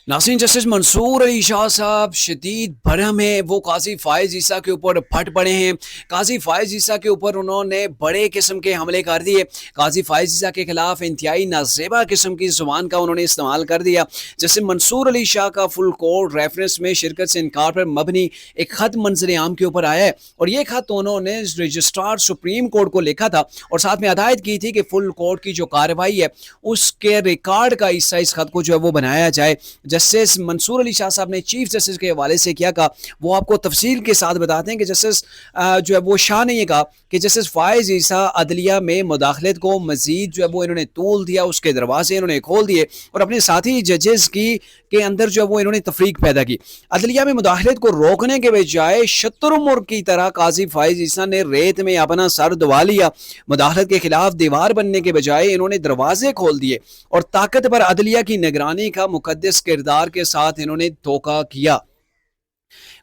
नाज़रीन, जस्टिस मंसूर अली शाह साहब शदीद भरम है। वो काजी फायज ईसा के ऊपर फट पड़े हैं। काजी फायज ईसा के ऊपर उन्होंने बड़े किस्म के हमले कर दिए। काजी फायज ईसा के खिलाफ इंतहाई नाजेबा किस्म की जुबान का उन्होंने इस्तेमाल कर दिया। जैसे मंसूर अली शाह का फुल कोर्ट रेफरेंस में शिरकत से इनकार पर मबनी एक खत मंजर आम के ऊपर आया है, और ये खत उन्होंने रजिस्ट्रार सुप्रीम कोर्ट को लिखा था और साथ में हदायत की थी कि फुल कोर्ट की जो कार्रवाई है उसके रिकॉर्ड का हिस्सा इस खत को जो है वो बनाया जाए। जस्टिस मंसूर अली शाह साहब ने चीफ जस्टिस के हवाले से क्या कहा वो आपको तफसील के साथ बताते हैं कि जस्टिस जो है वो शाह ने यह कहा कि जस्टिस फायज ईसा अदलिया में मुदाखलत को मजीद जो है वो इन्होंने तूल दिया, उसके दरवाजे इन्होंने खोल दिए और अपने साथी जजेस की के अंदर जो है वो इन्होंने तफरीक पैदा की। अदलिया में मुदाखलत को रोकने के बजाय शतुरमुर्ग की तरह काजी फायज ईसा ने रेत में अपना सर दबा लिया। मुदाखलत के खिलाफ दीवार बनने के बजाय इन्होंने दरवाजे खोल दिए और ताकत पर अदलिया की निगरानी का मुकद्दस किरदार के साथ इन्होंने धोखा किया।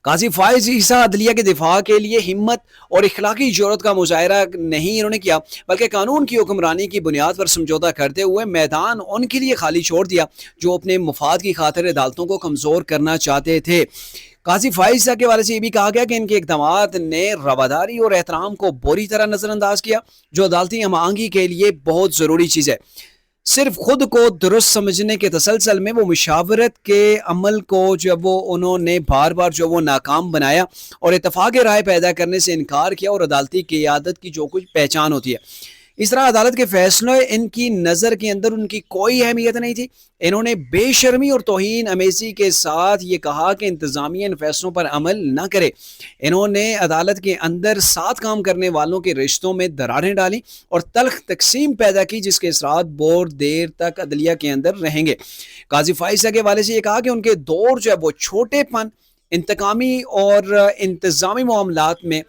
काजी फायज ईसा अदलिया के दिफा के लिए हिम्मत और इखलाकी जरूरत का मुजाहरा नहीं इन्होंने किया, बल्कि कानून की हुक्मरानी की बुनियाद पर समझौता करते हुए मैदान उनके लिए खाली छोड़ दिया जो अपने मुफाद की खातिर अदालतों को कमज़ोर करना चाहते थे। काजी फायज के हवाले से ये भी कहा गया कि इनके इक़दामात ने रवादारी और एहतराम को बुरी तरह नज़रअंदाज किया, जो अदालती हम आहंगी के लिए बहुत ज़रूरी चीज़ है। सिर्फ खुद को दुरुस्त समझने के तसलसल में वो मुशावरत के अमल को जो वो उन्होंने बार बार जो वो नाकाम बनाया और इत्तफाक राय पैदा करने से इनकार किया और अदालती क़ियादत की जो कुछ पहचान होती है। इस तरह अदालत के फैसले इनकी नज़र के अंदर उनकी कोई अहमियत नहीं थी। इन्होंने बेशर्मी और तौहीन अमेज़ी के साथ ये कहा कि इंतज़ामिया इन फैसलों पर अमल न करे। इन्होंने अदालत के अंदर साथ काम करने वालों के रिश्तों में दरारें डाली और तल्ख तकसीम पैदा की, जिसके असरात बहुत देर तक अदलिया के अंदर रहेंगे। काजी फायज के हवाले से ये कहा कि उनके दौर जो है वो छोटेपन, इंतकामी और इंतज़ामी मामलात में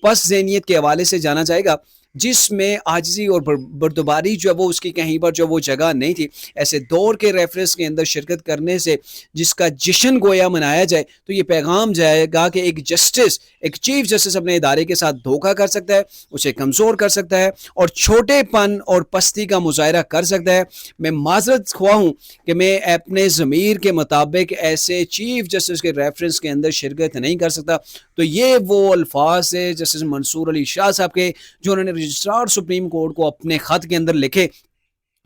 पस ज़हनियत के हवाले से जाना जाएगा, जिसमें आजिज़ी और बर्दबारी जो है वो उसकी कहीं पर जो वो जगह नहीं थी। ऐसे दौर के रेफरेंस के अंदर शिरकत करने से जिसका जश्न गोया मनाया जाए तो ये पैगाम जाएगा कि एक जस्टिस, एक चीफ जस्टिस अपने इदारे के साथ धोखा कर सकता है, उसे कमज़ोर कर सकता है और छोटेपन और पस्ती का मुजाहरा कर सकता है। मैं माजरत ख्वाह हूँ कि मैं अपने ज़मीर के मुताबिक ऐसे चीफ जस्टिस के रेफरेंस के अंदर शिरकत नहीं कर सकता। तो ये वो अल्फाज है जस्टिस मंसूर अली शाह साहब के जो उन्होंने रजिस्ट्रार सुप्रीम कोर्ट को अपने खत के अंदर लिखे,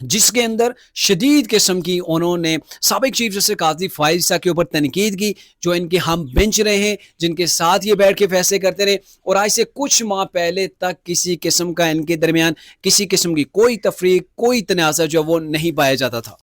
जिसके अंदर शदीद किस्म की उन्होंने साबिक चीफ जस्टिस काजी फायज ईसा के ऊपर तनकीद की, जो इनके हम बेंच रहे हैं, जिनके साथ ये बैठ के फैसले करते रहे और आज से कुछ माह पहले तक किसी किस्म का इनके दरमियान किसी किस्म की कोई तफरीक, कोई तनाज़ा जो वो नहीं पाया जाता था।